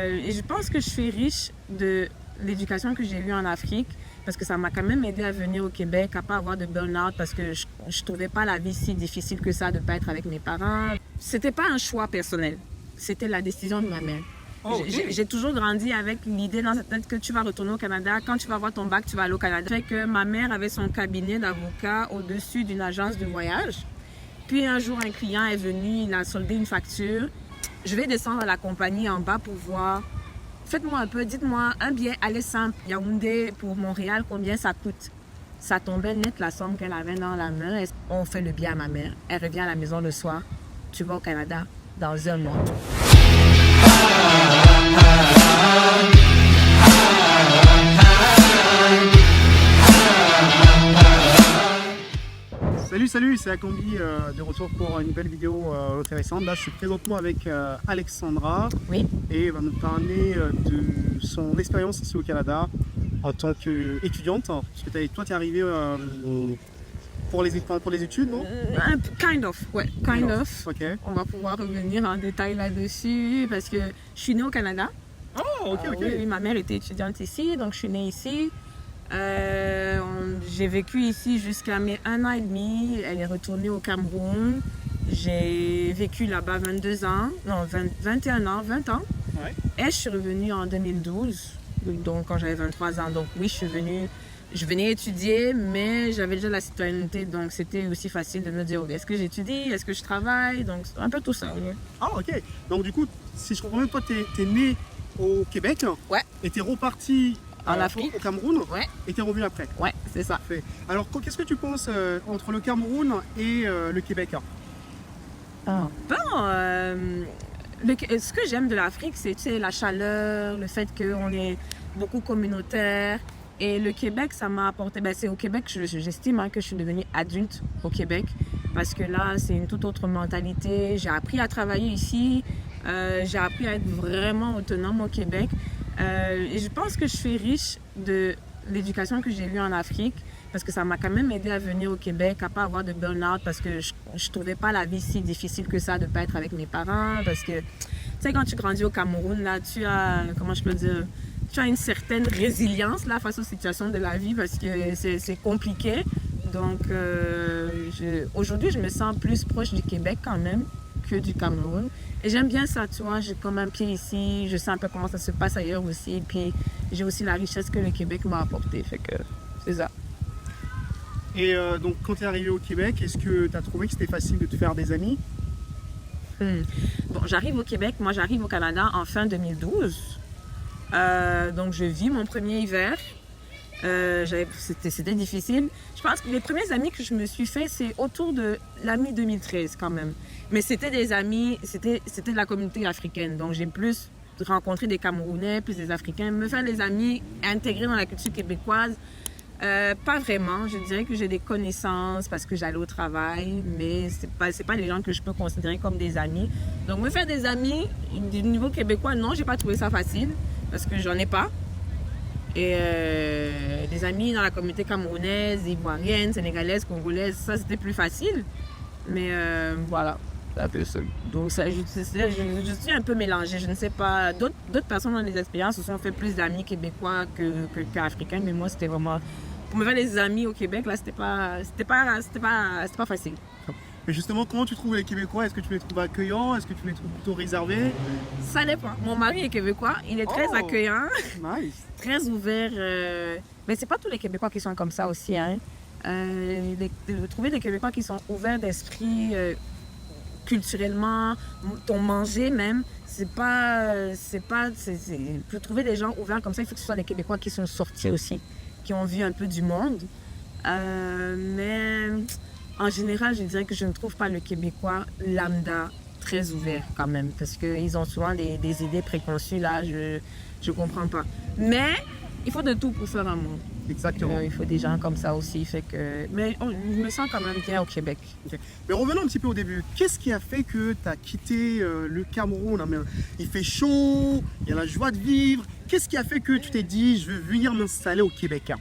Et je pense que je suis riche de l'éducation que j'ai eue en Afrique parce que ça m'a quand même aidé à venir au Québec, à ne pas avoir de burn-out parce que je ne trouvais pas la vie si difficile que ça de ne pas être avec mes parents. C'était pas un choix personnel, c'était la décision de ma mère. Oh, okay. J'ai toujours grandi avec l'idée dans cette tête que tu vas retourner au Canada. Quand tu vas avoir ton bac, tu vas aller au Canada. Fait que ma mère avait son cabinet d'avocat au-dessus d'une agence de voyage. Puis un jour, un client est venu, il a soldé une facture. Je vais descendre à la compagnie en bas pour voir. Faites-moi un peu, dites-moi un billet aller simple, Yaoundé pour Montréal, combien ça coûte? Ça tombait net la somme qu'elle avait dans la main. On fait le billet à ma mère. Elle revient à la maison le soir. Tu vas au Canada dans un mois. Salut, c'est Akombi de retour pour une nouvelle vidéo intéressante. Là, je suis présentement avec Alexandra. Oui. Et elle va nous parler de son expérience ici au Canada en tant qu'étudiante. Parce que toi, tu es arrivée pour les études, non? Kind of, ouais, kind of. Ok. On va pouvoir revenir en détail là-dessus parce que je suis née au Canada. Oh, ok. Oui, ma mère était étudiante ici, donc je suis née ici. J'ai vécu ici jusqu'à mes 1 an et demi. Elle est retournée au Cameroun. J'ai vécu là-bas 22 ans, non, 21 ans, 20 ans. Ouais. Et je suis revenue en 2012, donc quand j'avais 23 ans. Donc oui, je venais étudier, mais j'avais déjà la citoyenneté, donc c'était aussi facile de me dire, est-ce que j'étudie, est-ce que je travaille, donc c'est un peu tout ça. Oui. Ah, ok. Donc du coup, si je comprends bien, toi, t'es né au Québec. Ouais. Et t'es reparti En Afrique. au Cameroun. Ouais. Et t'es revenu après. Ouais, c'est ça. Parfait. Alors, qu'est-ce que tu penses entre le Cameroun et le Québec? Bon, ce que j'aime de l'Afrique, c'est la chaleur, le fait qu'on est beaucoup communautaire. Et le Québec, ça m'a apporté... c'est au Québec que j'estime que je suis devenue adulte au Québec. Parce que là, c'est une toute autre mentalité. J'ai appris à travailler ici. J'ai appris à être vraiment autonome au Québec. Et je pense que je suis riche de l'éducation que j'ai eue en Afrique parce que ça m'a quand même aidé à venir au Québec, à ne pas avoir de burn-out parce que je ne trouvais pas la vie si difficile que ça de ne pas être avec mes parents. Parce que, tu sais, quand tu grandis au Cameroun, là, tu as, comment je peux dire, tu as une certaine résilience là, face aux situations de la vie parce que c'est compliqué. Donc, aujourd'hui, je me sens plus proche du Québec quand même que du Cameroun. Et j'aime bien ça, tu vois, j'ai comme un pied ici, je sais un peu comment ça se passe ailleurs aussi. Et puis, j'ai aussi la richesse que le Québec m'a apportée, fait que c'est ça. Et donc, quand tu es arrivé au Québec, est-ce que tu as trouvé que c'était facile de te faire des amis? Bon, j'arrive au Québec, moi j'arrive au Canada en fin 2012. Donc, je vis mon premier hiver. C'était difficile. Je pense que les premiers amis que je me suis fait, c'est autour de la mi-2013 quand même. Mais c'était des amis, c'était de la communauté africaine. Donc j'ai plus rencontré des Camerounais, plus des Africains. Me faire des amis intégrés dans la culture québécoise, pas vraiment. Je dirais que j'ai des connaissances parce que j'allais au travail, mais c'est pas des gens que je peux considérer comme des amis. Donc me faire des amis du niveau québécois, non, j'ai pas trouvé ça facile parce que j'en ai pas. Et des amis dans la communauté camerounaise, ivoirienne, sénégalaise, congolaise, ça c'était plus facile. Mais voilà, c'est un peu ça. Donc ça, je suis un peu mélangée, je ne sais pas. D'autres personnes dans les expériences se sont fait plus d'amis québécois qu'africains, mais moi c'était vraiment... Pour me faire des amis au Québec, là c'était pas facile. Mais justement, comment tu trouves les Québécois? Est-ce que tu les trouves accueillants? Est-ce que tu les trouves plutôt réservés? Ça dépend. Mon mari est québécois, il est très accueillant. Nice. Très ouvert. Mais c'est pas tous les Québécois qui sont comme ça aussi. Hein. Trouver des Québécois qui sont ouverts d'esprit culturellement, ton manger même, pour trouver des gens ouverts comme ça, il faut que ce soit des Québécois qui sont sortis aussi, qui ont vu un peu du monde. Mais en général, je dirais que je ne trouve pas le Québécois lambda très ouvert quand même, parce qu'ils ont souvent des idées préconçues, là, je comprends pas. Mais il faut de tout pour faire un monde. Exactement. Il faut des gens comme ça aussi, fait que... Mais je me sens quand même bien au Québec. Okay. Mais revenons un petit peu au début. Qu'est-ce qui a fait que tu as quitté le Cameroun? Il fait chaud, il y a la joie de vivre. Qu'est-ce qui a fait que tu t'es dit, je veux venir m'installer au Québec?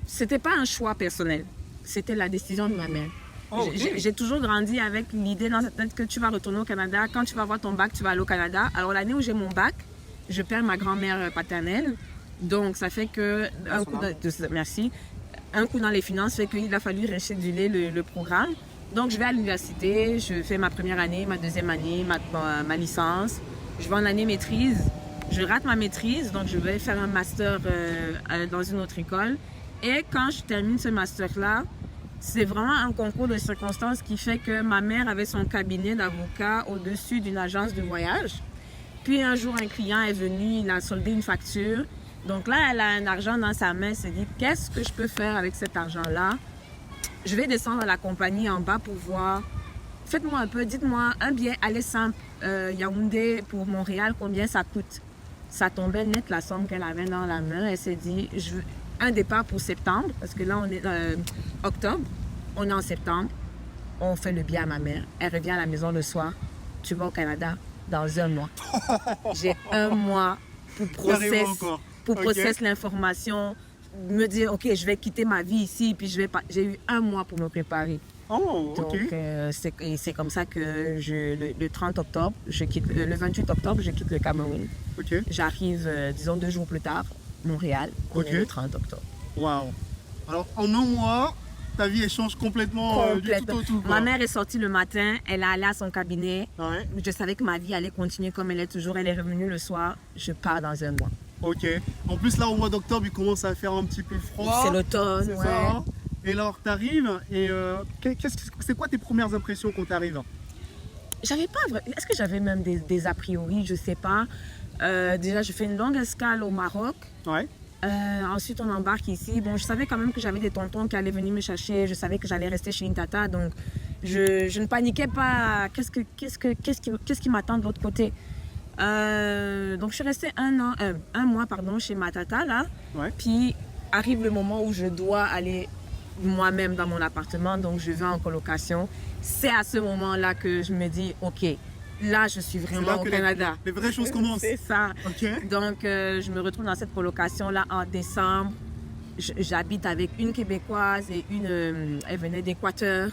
C'était pas un choix personnel, c'était la décision de ma mère. Oh, okay. J'ai toujours grandi avec l'idée dans cette tête que tu vas retourner au Canada. Quand tu vas avoir ton bac, tu vas aller au Canada. Alors l'année où j'ai mon bac, je perds ma grand-mère paternelle. Donc, ça fait que, merci, un coup dans les finances fait qu'il a fallu rescheduler le programme. Donc, je vais à l'université, je fais ma première année, ma deuxième année, ma licence. Je vais en année maîtrise. Je rate ma maîtrise, donc je vais faire un master dans une autre école. Et quand je termine ce master-là, c'est vraiment un concours de circonstances qui fait que ma mère avait son cabinet d'avocat au-dessus d'une agence de voyage. Puis un jour, un client est venu, il a soldé une facture. Donc là, elle a un argent dans sa main, elle s'est dit, qu'est-ce que je peux faire avec cet argent-là? Je vais descendre à la compagnie en bas pour voir. Faites-moi un peu, dites-moi un billet aller simple Yaoundé pour Montréal, combien ça coûte? Ça tombait net la somme qu'elle avait dans la main. Elle s'est dit, je veux un départ pour septembre, parce que là, on est octobre, on est en septembre, on fait le billet à ma mère. Elle revient à la maison le soir, tu vas au Canada dans un mois. J'ai un mois pour processer l'information, me dire, OK, je vais quitter ma vie ici, puis j'ai eu un mois pour me préparer. Oh, ok. Donc, c'est comme ça que le 30 octobre, le 28 octobre, je quitte le Cameroun. Ok. J'arrive, disons, 2 jours plus tard, Montréal, on est le 30 octobre. Waouh. Alors, en un mois, ta vie elle change complètement du tout au tout. Ma mère est sortie le matin, elle est allée à son cabinet. Ouais. Je savais que ma vie allait continuer comme elle est toujours. Elle est revenue le soir, je pars dans un mois. Ok. En plus, là, au mois d'octobre, il commence à faire un petit peu froid. C'est l'automne, C'est ouais. ça. Et alors, t'arrives et c'est quoi tes premières impressions quand t'arrives? J'avais pas. Est-ce que j'avais même des a priori? Je sais pas. Déjà, je fais une longue escale au Maroc. Ouais. Ensuite, on embarque ici. Bon, je savais quand même que j'avais des tontons qui allaient venir me chercher. Je savais que j'allais rester chez une tata. Donc, je ne paniquais pas. Qu'est-ce qui m'attend de l'autre côté? Donc, je suis restée un mois chez ma tata, là. Ouais. Puis, arrive le moment où je dois aller moi-même dans mon appartement. Donc, je vais en colocation. C'est à ce moment-là que je me dis, OK, là, je suis vraiment au Canada. Les vraies choses commencent. C'est ça. Ok. Donc, je me retrouve dans cette colocation-là en décembre. J'habite avec une Québécoise et elle venait d'Équateur.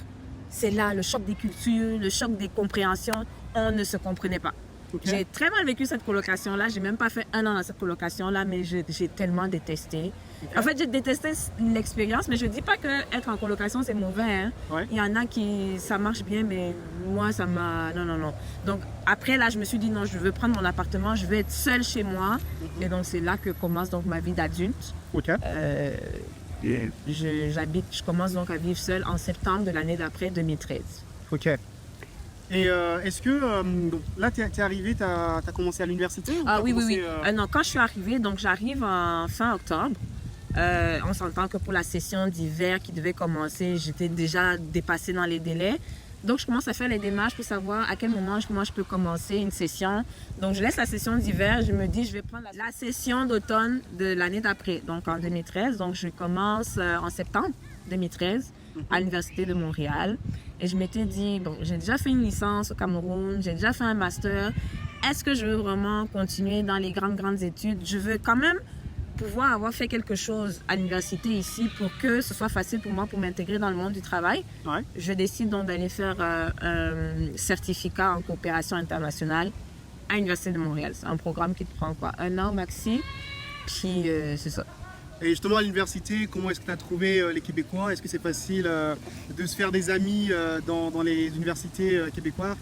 C'est là le choc des cultures, le choc des compréhensions. On ne se comprenait pas. Okay. J'ai très mal vécu cette colocation-là. J'ai même pas fait 1 an dans cette colocation-là, mais j'ai tellement détesté. Okay. En fait, j'ai détesté l'expérience, mais je dis pas que être en colocation, c'est mauvais. Hein. Ouais. Il y en a qui, ça marche bien, mais moi, ça m'a... Non. Donc, après, là, je me suis dit, non, je veux prendre mon appartement, je veux être seule chez moi. Et donc, c'est là que commence donc ma vie d'adulte. Ok. Je commence donc à vivre seule en septembre de l'année d'après, 2013. Ok. Et est-ce que donc, là, tu es arrivé, tu as commencé à l'université? Ah oui. Non, quand je suis arrivée, donc j'arrive en fin octobre. On s'entend que pour la session d'hiver qui devait commencer, j'étais déjà dépassée dans les délais. Donc, je commence à faire les démarches pour savoir à quel moment moi je peux commencer une session. Donc, je laisse la session d'hiver. Je me dis, je vais prendre la session d'automne de l'année d'après, donc en 2013. Donc, je commence en septembre 2013 à l'Université de Montréal. Et je m'étais dit, bon, j'ai déjà fait une licence au Cameroun, j'ai déjà fait un master. Est-ce que je veux vraiment continuer dans les grandes études? Je veux quand même pouvoir avoir fait quelque chose à l'université ici pour que ce soit facile pour moi pour m'intégrer dans le monde du travail. Ouais. Je décide donc d'aller faire un certificat en coopération internationale à l'Université de Montréal. C'est un programme qui te prend quoi, 1 an maxi, puis c'est ça. Et justement à l'université, comment est-ce que tu as trouvé les Québécois? Est-ce que c'est facile de se faire des amis dans les universités québécoises?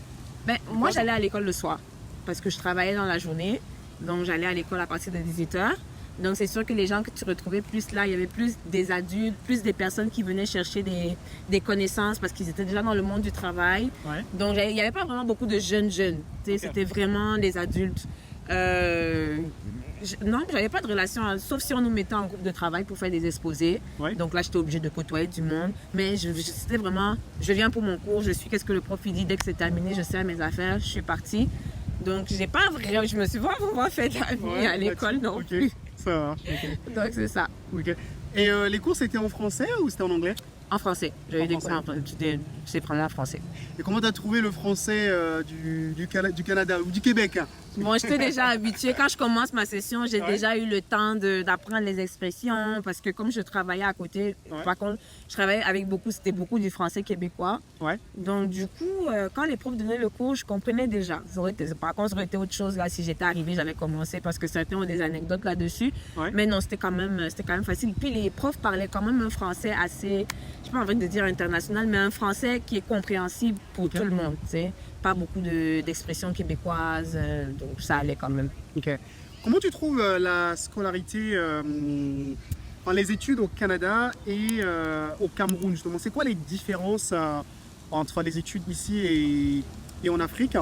Ben, moi j'allais à l'école le soir parce que je travaillais dans la journée. Donc j'allais à l'école à partir de 18h. Donc, c'est sûr que les gens que tu retrouvais plus là, il y avait plus des adultes, plus des personnes qui venaient chercher des connaissances parce qu'ils étaient déjà dans le monde du travail. Ouais. Donc, il n'y avait pas vraiment beaucoup de jeunes. Okay. C'était vraiment des adultes. Non, j'avais pas de relation, sauf si on nous mettait en groupe de travail pour faire des exposés. Ouais. Donc là, j'étais obligée de côtoyer du monde. Mais c'était vraiment, je viens pour mon cours, je suis qu'est-ce que le prof dit. Dès que c'est terminé, je sais mes affaires, je suis partie. Donc, je me suis pas vraiment fait d'amis à l'école non plus. Ça marche. Okay. Donc, c'est ça. Okay. Et les cours, c'était en français ou c'était en anglais? En français. J'avais des cours en français. c'est vraiment français. Et comment tu as trouvé le français du Canada ou du Québec? Bon, j'étais déjà habituée. Quand je commence ma session, j'ai Ouais. déjà eu le temps d'apprendre les expressions parce que comme je travaillais à côté, Ouais. par contre, je travaillais avec c'était beaucoup du français québécois. Ouais. Donc, du coup, quand les profs donnaient le cours, je comprenais déjà. Par contre, ça aurait été autre chose là si j'étais arrivée, j'avais commencé parce que certains ont des anecdotes là-dessus. Ouais. Mais non, c'était quand même facile. Puis les profs parlaient quand même un français assez, je n'ai pas envie de dire international, mais un français qui est compréhensible pour tout le monde, tu sais. Pas beaucoup d'expressions québécoises, donc ça allait quand même. Ok. Comment tu trouves la scolarité, enfin, les études au Canada et au Cameroun justement? C'est quoi les différences entre les études ici et en Afrique?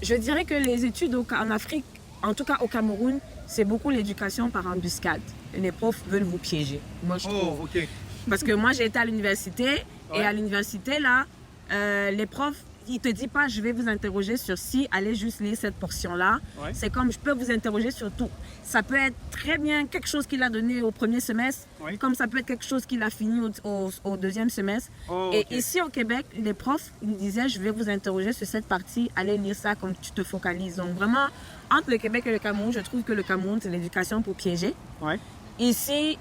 Je dirais que les études en Afrique, en tout cas au Cameroun, c'est beaucoup l'éducation par embuscade. Les profs veulent vous piéger, moi je trouve. Ok. Parce que moi j'ai été à l'université Ouais. et à l'université là, les profs, ils te disent pas je vais vous interroger sur si, allez juste lire cette portion-là. Ouais. C'est comme je peux vous interroger sur tout. Ça peut être très bien quelque chose qu'il a donné au premier semestre, Ouais. comme ça peut être quelque chose qu'il a fini au deuxième semestre. Oh, Et ok. ici au Québec, les profs ils me disaient je vais vous interroger sur cette partie, allez lire ça comme tu te focalises. Donc vraiment, entre le Québec et le Cameroun, je trouve que le Cameroun c'est l'éducation pour piéger. Ouais. Ici,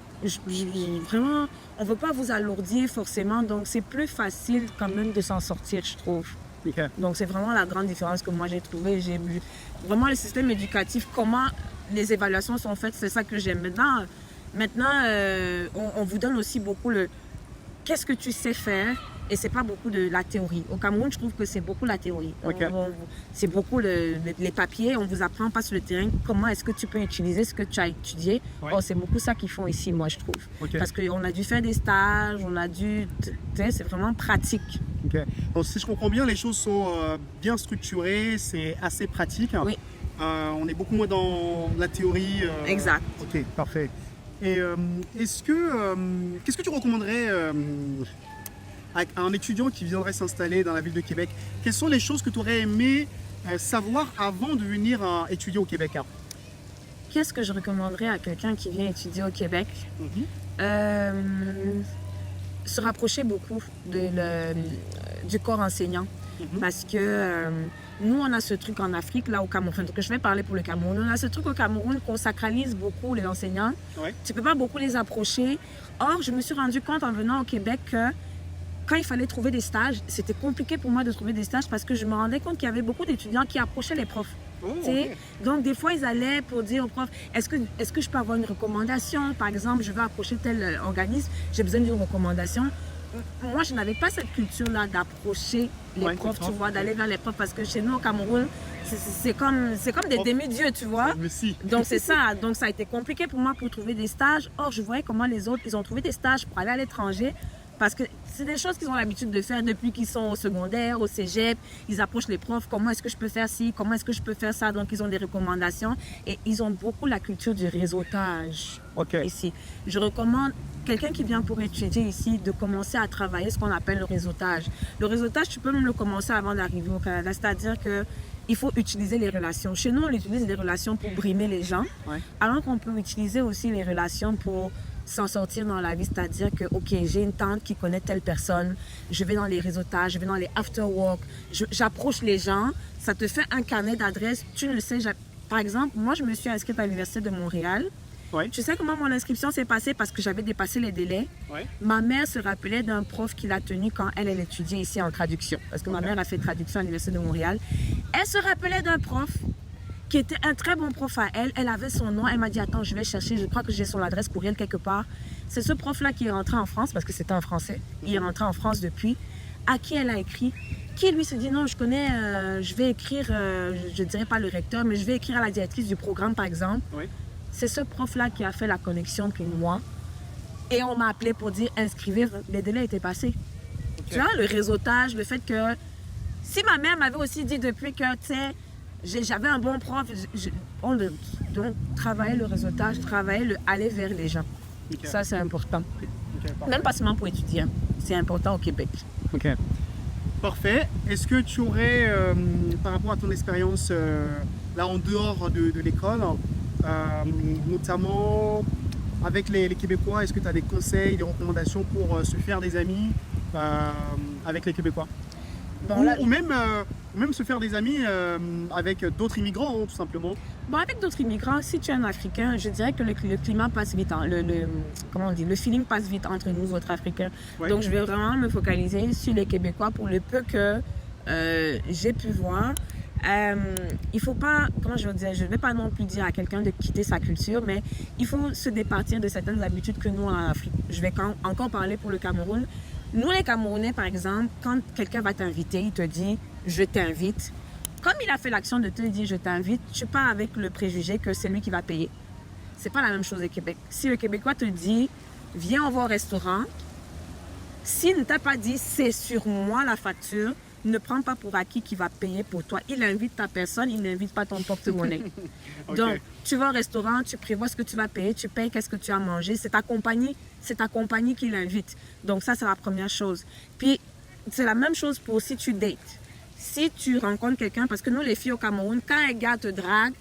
vraiment, on ne veut pas vous alourdir forcément, donc c'est plus facile quand même de s'en sortir, je trouve. Ok. Donc c'est vraiment la grande différence que moi j'ai trouvée. J'ai vu vraiment le système éducatif, comment les évaluations sont faites, c'est ça que j'aime. Maintenant on vous donne aussi beaucoup le qu'est-ce que tu sais faire et c'est pas beaucoup de la théorie. Au Cameroun, je trouve que c'est beaucoup la théorie. Ok. C'est beaucoup les papiers, on vous apprend pas sur le terrain comment est-ce que tu peux utiliser ce que tu as étudié. Ouais. Oh, c'est beaucoup ça qu'ils font ici, moi je trouve. Ok. Parce qu'on a dû faire des stages, on a dû, tu sais, c'est vraiment pratique. Ok. Donc, si je comprends bien, les choses sont bien structurées, c'est assez pratique. Oui. On est beaucoup moins dans la théorie. Exact. Ok, parfait. Et qu'est-ce que tu recommanderais à un étudiant qui viendrait s'installer dans la ville de Québec? Quelles sont les choses que tu aurais aimé savoir avant de venir étudier au Québec? Qu'est-ce que je recommanderais à quelqu'un qui vient étudier au Québec? Se rapprocher beaucoup du corps enseignant. Parce que nous, on a ce truc en Afrique, là au Cameroun. Donc, je vais parler pour le Cameroun. On a ce truc au Cameroun qu'on sacralise beaucoup les enseignants. Ouais. Tu ne peux pas beaucoup les approcher. Or, je me suis rendu compte en venant au Québec que quand il fallait trouver des stages, c'était compliqué pour moi de trouver des stages parce que je me rendais compte qu'il y avait beaucoup d'étudiants qui approchaient les profs. Oh, Tu sais, ok. donc, des fois, ils allaient pour dire au prof, est-ce que je peux avoir une recommandation? Par exemple, je veux approcher tel organisme, j'ai besoin d'une recommandation. Moi, je n'avais pas cette culture-là d'approcher les Ouais, profs, les tu profs, vois, d'aller vers les profs. Parce que chez nous, au Cameroun, c'est comme des demi-dieux, tu vois. Mais si. Donc, c'est ça. Donc, ça a été compliqué pour moi pour trouver des stages. Or, je voyais comment les autres, ils ont trouvé des stages pour aller à l'étranger. Parce que c'est des choses qu'ils ont l'habitude de faire depuis qu'ils sont au secondaire, au cégep. Ils approchent les profs. Comment est-ce que je peux faire ci? Comment est-ce que je peux faire ça? Donc, ils ont des recommandations. Et ils ont beaucoup la culture du réseautage Ok. ici. Je recommande quelqu'un qui vient pour étudier ici de commencer à travailler ce qu'on appelle le réseautage. Le réseautage, tu peux même le commencer avant d'arriver au Canada. C'est-à-dire que il faut utiliser les relations. Chez nous, on utilise les relations pour brimer les gens. Ouais. Alors qu'on peut utiliser aussi les relations pour s'en sortir dans la vie, c'est-à-dire que, ok, j'ai une tante qui connaît telle personne, je vais dans les réseautages, je vais dans les after-work, j'approche les gens, ça te fait un carnet d'adresses, tu ne le sais jamais. Par exemple, moi, je me suis inscrite à l'Université de Montréal. Ouais. Tu sais comment mon inscription s'est passée parce que j'avais dépassé les délais. Ouais. Ma mère se rappelait d'un prof qui l'a tenu quand elle étudiait ici en traduction. Parce que ma mère a fait traduction à l'Université de Montréal. Elle se rappelait d'un prof qui était un très bon prof à elle. Elle avait son nom. Elle m'a dit, attends, je vais chercher. Je crois que j'ai son adresse courriel quelque part. C'est ce prof-là qui est rentré en France parce que c'était en français. Il est rentré en France depuis. À qui elle a écrit? Qui lui se dit, non, je connais, je vais écrire, je ne dirais pas le recteur, mais je vais écrire à la directrice du programme, par exemple. Oui. C'est ce prof-là qui a fait la connexion pour moi. Et on m'a appelé pour dire, inscrivez, les délais étaient passés. Ok. Tu vois, le réseautage, le fait que... Si ma mère m'avait aussi dit depuis que, tu sais, j'avais un bon prof, donc travailler le réseautage, travailler aller vers les gens. Ok. Ça, c'est important. Ok, parfait. Même pas seulement pour étudier, hein. C'est important au Québec. Ok. Parfait. Est-ce que tu aurais, par rapport à ton expérience là en dehors de l'école, notamment avec les Québécois, est-ce que tu as des conseils, des recommandations pour se faire des amis avec les Québécois? Bon, là, Ou même se faire des amis avec d'autres immigrants, hein, tout simplement. bon, avec d'autres immigrants, si tu es un Africain, je dirais que le climat passe vite, hein. Comment on dit, le feeling passe vite entre nous autres Africains. Ouais. Donc je vais vraiment me focaliser sur les Québécois pour le peu que j'ai pu voir. Il faut pas, comment je veux dire, je ne vais pas non plus dire à quelqu'un de quitter sa culture, mais il faut se départir de certaines habitudes que nous en Afrique. Je vais encore parler pour le Cameroun. Nous les Camerounais, par exemple, quand quelqu'un va t'inviter, il te dit « je t'invite ». Comme il a fait l'action de te dire « je t'invite », tu pars avec le préjugé que c'est lui qui va payer. C'est pas la même chose au Québec. Si le Québécois te dit « viens, on va au restaurant », s'il ne t'a pas dit « c'est sur moi la facture », ne prends pas pour acquis qu'il va payer pour toi. Il invite ta personne, il n'invite pas ton porte-monnaie. Ok. Donc, tu vas au restaurant, tu prévois ce que tu vas payer, tu payes qu'est-ce que tu as mangé. C'est ta compagnie qui l'invite. Donc, ça, c'est la première chose. Puis, c'est la même chose pour si tu dates. Si tu rencontres quelqu'un, parce que nous, les filles au Cameroun, quand un gars te drague,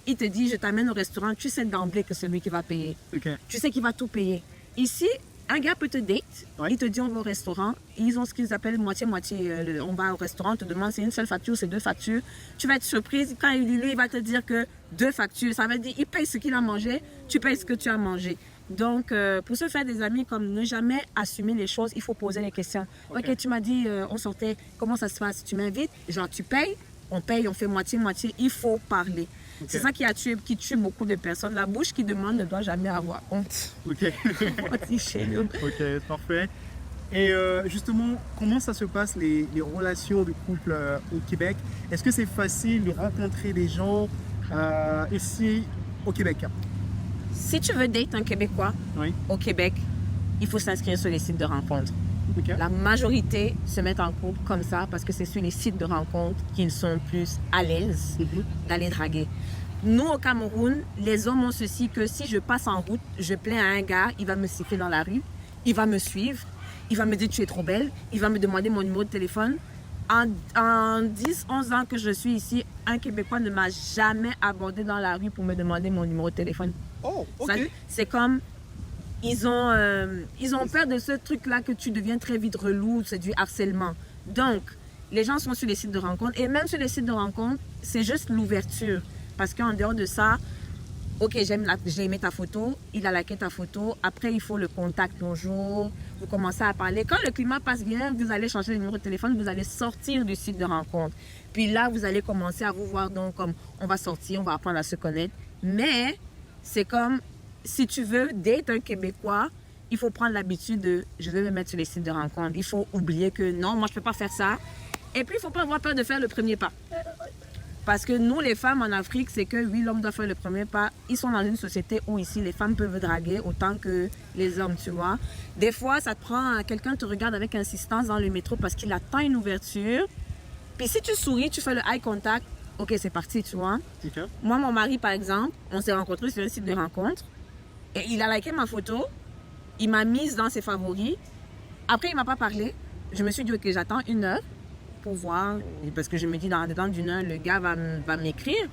il te dit, je t'amène au restaurant, tu sais d'emblée que c'est lui qui va payer. Ok. Tu sais qu'il va tout payer. Ici, un gars peut te date, Ouais. il te dit on va au restaurant, ils ont ce qu'ils appellent moitié-moitié. On va au restaurant, on te demande c'est une seule facture, c'est deux factures. Tu vas être surprise quand lui, il va te dire que deux factures. Ça veut dire il paye ce qu'il a mangé, tu payes ce que tu as mangé. Donc, pour se faire des amis, comme ne jamais assumer les choses, il faut poser les questions. Ok, tu m'as dit, on sortait, comment ça se passe? Tu m'invites, genre tu payes, on paye, on fait moitié-moitié, il faut parler. Ok. C'est ça qui tue beaucoup de personnes. La bouche qui demande ne doit jamais avoir honte. Ok. On dit chez nous. Ok, parfait. Et justement, comment ça se passe les relations de couple au Québec? Est-ce que c'est facile de rencontrer des gens ici au Québec? Si tu veux date un Québécois Oui. au Québec, il faut s'inscrire sur les sites de rencontres. Ok. La majorité se mettent en couple comme ça parce que c'est sur les sites de rencontres qu'ils sont plus à l'aise Mhm. d'aller draguer. Nous, au Cameroun, les hommes ont ceci que si je passe en route, je plains à un gars, il va me siffler dans la rue, il va me suivre, il va me dire tu es trop belle, il va me demander mon numéro de téléphone. En 10, 11 ans que je suis ici, un Québécois ne m'a jamais abordé dans la rue pour me demander mon numéro de téléphone. Oh, ok. Ça, c'est comme, ils ont peur de ce truc-là que tu deviens très vite relou, c'est du harcèlement. Donc, les gens sont sur les sites de rencontres et même sur les sites de rencontres, c'est juste l'ouverture. Parce qu'en dehors de ça, ok, j'ai aimé ta photo, il a liké ta photo, après il faut le contact, bonjour, vous commencez à parler. Quand le climat passe bien, vous allez changer le numéro de téléphone, vous allez sortir du site de rencontre. Puis là, vous allez commencer à vous voir, donc comme on va sortir, on va apprendre à se connaître. Mais c'est comme, si tu veux date un Québécois, il faut prendre l'habitude de, je vais me mettre sur les sites de rencontre. Il faut oublier que non, moi je ne peux pas faire ça. Et puis il ne faut pas avoir peur de faire le premier pas. Parce que nous, les femmes en Afrique, c'est que oui, l'homme doit faire le premier pas. Ils sont dans une société où ici, les femmes peuvent draguer autant que les hommes, tu vois. Des fois, ça te prend, quelqu'un te regarde avec insistance dans le métro parce qu'il attend une ouverture. Puis si tu souris, tu fais le eye contact, ok, c'est parti, tu vois. Ok. Moi, mon mari, par exemple, on s'est rencontrés sur un site de rencontre. Et il a liké ma photo. Il m'a mise dans ses favoris. Après, il ne m'a pas parlé. Je me suis dit, ok, j'attends 1 heure pour voir. Parce que je me dis, dans d'une heure, le gars va m'écrire.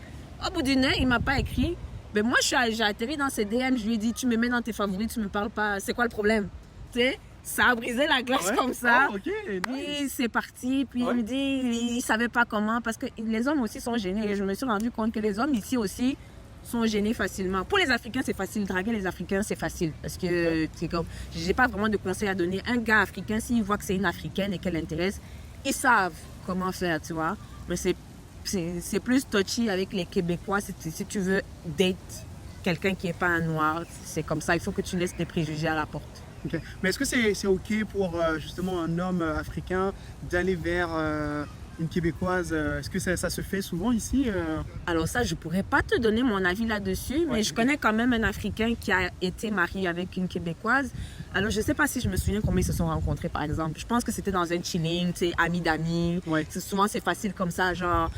Au bout d'1 heure, il ne m'a pas écrit. Mais moi, j'ai atterri dans ses DM. Je lui ai dit, tu me mets dans tes favoris, tu ne me parles pas. C'est quoi le problème? Tu sais, ça a brisé la glace Ouais. comme ça. Oh, ok, nice. Puis c'est parti. Puis Ouais. il me dit, il ne savait pas comment. Parce que les hommes aussi sont gênés. Et je me suis rendu compte que les hommes ici aussi sont gênés facilement. Pour les Africains, c'est facile. Draguer les Africains, c'est facile. Parce que c'est comme, j'ai pas vraiment de conseils à donner. Un gars africain, s'il voit que c'est une Africaine et qu'elle l'intéresse, ils savent comment faire, tu vois. Mais c'est plus touchy avec les Québécois. Si tu veux date quelqu'un qui n'est pas un noir, c'est comme ça. Il faut que tu laisses tes préjugés à la porte. Ok. Mais est-ce que c'est ok pour justement un homme africain d'aller vers une Québécoise? Est-ce que ça se fait souvent ici? Alors ça, je pourrais pas te donner mon avis là-dessus, mais Ouais. je connais quand même un Africain qui a été marié avec une Québécoise. Alors je sais pas si je me souviens comment ils se sont rencontrés, par exemple. Je pense que c'était dans un chilling, tu sais, amis d'amis. Ouais. Souvent, c'est facile comme ça, genre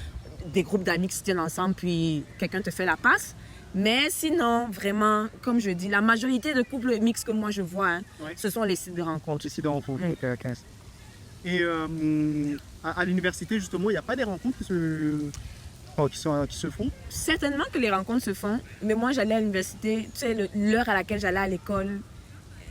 des groupes d'amis qui se tiennent ensemble, puis quelqu'un te fait la passe. Mais sinon, vraiment, comme je dis, la majorité de couples mixtes que moi je vois, hein, Ouais. ce sont les sites de rencontres. Ici de rencontre. Mm. Ok, ok. Et à l'université, justement, il n'y a pas des rencontres qui se font? Certainement que les rencontres se font, mais moi j'allais à l'université, tu sais, l'heure à laquelle j'allais à l'école,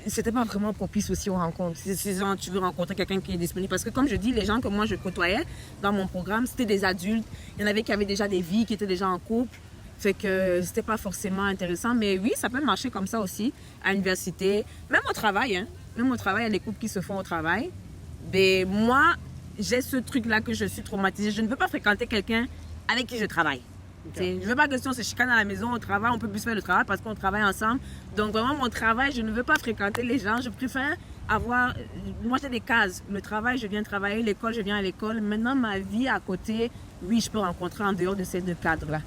c'était pas vraiment propice aussi aux rencontres. C'est genre, tu veux rencontrer quelqu'un qui est disponible. Parce que comme je dis, les gens que moi je côtoyais dans mon programme, c'était des adultes. Il y en avait qui avaient déjà des vies, qui étaient déjà en couple. Fait que c'était pas forcément intéressant. Mais oui, ça peut marcher comme ça aussi, à l'université. Même au travail, hein. Même au travail, il y a des couples qui se font au travail. Mais moi, j'ai ce truc-là que je suis traumatisée. Je ne veux pas fréquenter quelqu'un avec qui je travaille. Okay. Je ne veux pas que si on se chicane à la maison, au travail, on peut plus faire le travail parce qu'on travaille ensemble. Donc vraiment, mon travail, je ne veux pas fréquenter les gens. Je préfère avoir... Moi, j'ai des cases. Le travail, je viens travailler. L'école, je viens à l'école. Maintenant, ma vie à côté, oui, je peux rencontrer en dehors de ces deux cadres-là.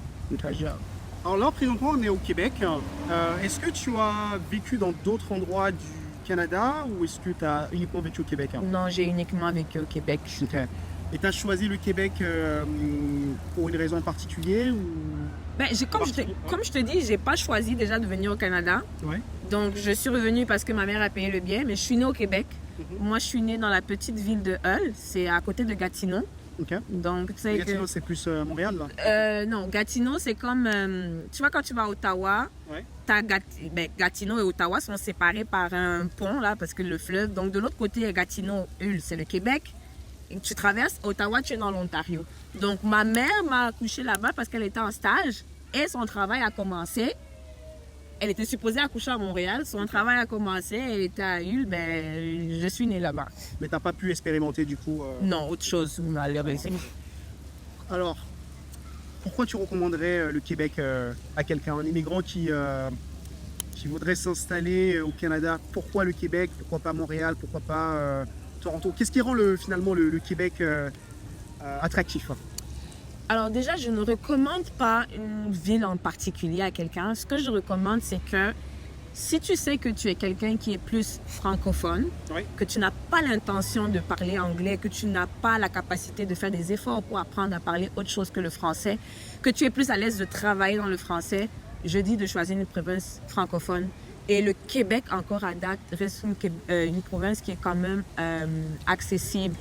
Alors là, présentement, on est au Québec. Est-ce que tu as vécu dans d'autres endroits du Canada ou est-ce que tu as uniquement vécu au Québec? Non, j'ai uniquement vécu au Québec. Okay. Et tu as choisi le Québec pour une raison particulière ou... Ben, comme je te dis, je n'ai pas choisi déjà de venir au Canada. Ouais. Donc, je suis revenue parce que ma mère a payé le billet, mais je suis née au Québec. Moi, je suis née dans la petite ville de Hull, c'est à côté de Gatineau. Okay. Donc, tu sais Gatineau, c'est plus Montréal, là? Non, Gatineau, c'est comme... tu vois, quand tu vas à Ottawa, ouais. Gatineau et Ottawa sont séparés par un pont, là, parce que le fleuve... Donc, de l'autre côté, Gatineau, Hull, c'est le Québec. Et tu traverses Ottawa, tu es dans l'Ontario. Donc, ma mère m'a accouchée là-bas parce qu'elle était en stage et son travail a commencé. Elle était supposée accoucher à Montréal. Son travail a commencé, elle était à Hull. Ben, je suis née là-bas. Mais tu n'as pas pu expérimenter du coup Non, autre chose, malheureusement. Alors, pourquoi tu recommanderais le Québec à quelqu'un, un immigrant qui voudrait s'installer au Canada? Pourquoi le Québec? Pourquoi pas Montréal? Pourquoi pas Toronto? Qu'est-ce qui rend finalement le Québec attractif? Alors déjà, je ne recommande pas une ville en particulier à quelqu'un. Ce que je recommande, c'est que si tu sais que tu es quelqu'un qui est plus francophone, oui. Que tu n'as pas l'intention de parler anglais, que tu n'as pas la capacité de faire des efforts pour apprendre à parler autre chose que le français, que tu es plus à l'aise de travailler dans le français, je dis de choisir une province francophone. Et le Québec, encore à date, reste une province qui est quand même accessible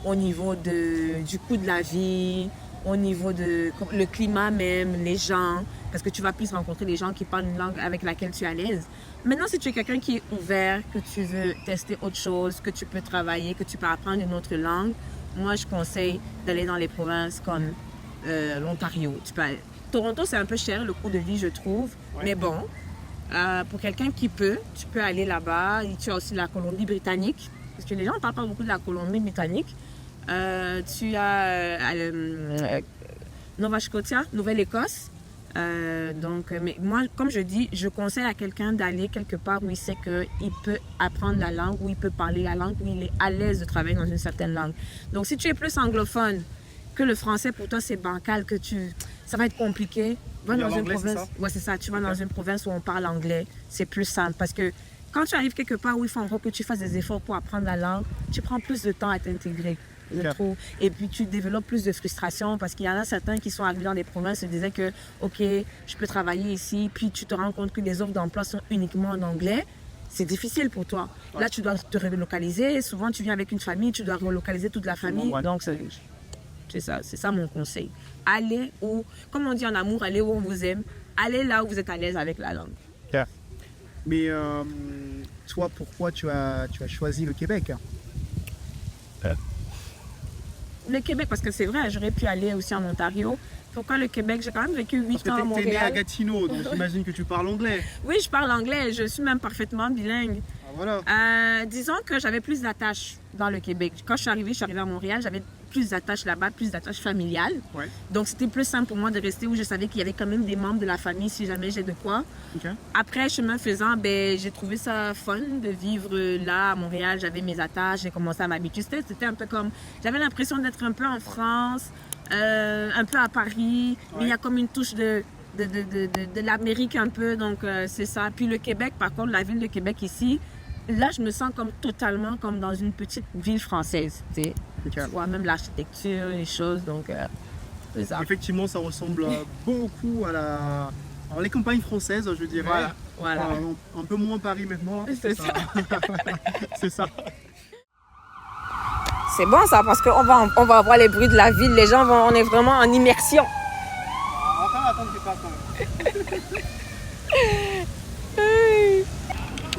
au niveau du coût de la vie, au niveau de le climat même, les gens, parce que tu vas plus rencontrer des gens qui parlent une langue avec laquelle tu es à l'aise. Maintenant, si tu es quelqu'un qui est ouvert, que tu veux tester autre chose, que tu peux travailler, que tu peux apprendre une autre langue, moi, je conseille d'aller dans les provinces comme l'Ontario. Toronto, c'est un peu cher, le coût de vie, je trouve, ouais. Mais bon, pour quelqu'un qui peut, tu peux aller là-bas. Et tu as aussi la Colombie-Britannique, parce que les gens ne parlent pas beaucoup de la Colombie-Britannique. Tu as Nova Scotia, Nouvelle-Écosse. Donc, mais moi, comme je dis, je conseille à quelqu'un d'aller quelque part où il sait qu'il peut apprendre la langue, où il peut parler la langue, où il est à l'aise de travailler dans une certaine langue. Donc, si tu es plus anglophone, que le français pour toi c'est bancal, ça va être compliqué, va dans une province. Ouais, c'est ça. Tu vas dans une province où on parle anglais, c'est plus simple parce que quand tu arrives quelque part où il faut encore que tu fasses des efforts pour apprendre la langue, tu prends plus de temps à t'intégrer. Je trouve. Et puis tu développes plus de frustration parce qu'il y en a certains qui sont arrivés dans des provinces et se disaient que ok, je peux travailler ici, puis tu te rends compte que les offres d'emploi sont uniquement en anglais. C'est difficile pour toi. Ouais. Là, tu dois te relocaliser. Souvent, tu viens avec une famille, tu dois relocaliser toute la famille. Ouais. Donc, c'est ça mon conseil. Allez où, comme on dit en amour, allez où on vous aime. Allez là où vous êtes à l'aise avec la langue. Yeah. Mais toi, pourquoi tu as choisi le Québec? Le Québec, parce que c'est vrai, j'aurais pu aller aussi en Ontario. Pourquoi le Québec? J'ai quand même vécu 8 ans à Montréal. Parce que tu es né à Gatineau, donc j'imagine que tu parles anglais. Oui, je parle anglais. Je suis même parfaitement bilingue. Ah, voilà. Disons que j'avais plus d'attaches dans le Québec. Quand je suis arrivée à Montréal, j'avais plus d'attaches là-bas, plus d'attaches familiales. Ouais. Donc, c'était plus simple pour moi de rester où je savais qu'il y avait quand même des membres de la famille si jamais j'ai de quoi. Okay. Après, chemin faisant, j'ai trouvé ça fun de vivre là à Montréal. J'avais mes attaches, j'ai commencé à m'habituer. C'était un peu comme... J'avais l'impression d'être un peu en France, un peu à Paris, ouais. Mais il y a comme une touche de l'Amérique un peu, donc c'est ça. Puis le Québec, par contre, la ville de Québec ici, là, je me sens totalement comme dans une petite ville française, tu sais. Okay. Tu vois, même l'architecture, les choses, donc c'est ça. Effectivement, ça ressemble beaucoup à les campagnes françaises, je dirais. Voilà. Un peu moins Paris maintenant. C'est ça. C'est ça. C'est bon ça, parce qu'on va avoir les bruits de la ville, les gens on est vraiment en immersion. On va attendre qu'il passe quand même.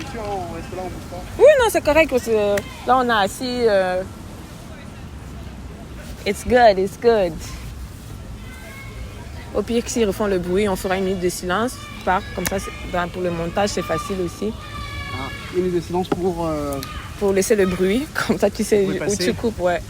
question, on reste là, on bouge pas. Oui, non, c'est correct parce que là, on a assis. It's good, it's good. Au pire, s'ils refont le bruit, on fera une minute de silence. Comme ça, pour le montage, c'est facile aussi. Ah, une minute de silence pour... Pour laisser le bruit, comme ça, tu sais où passer. tu coupes, ouais.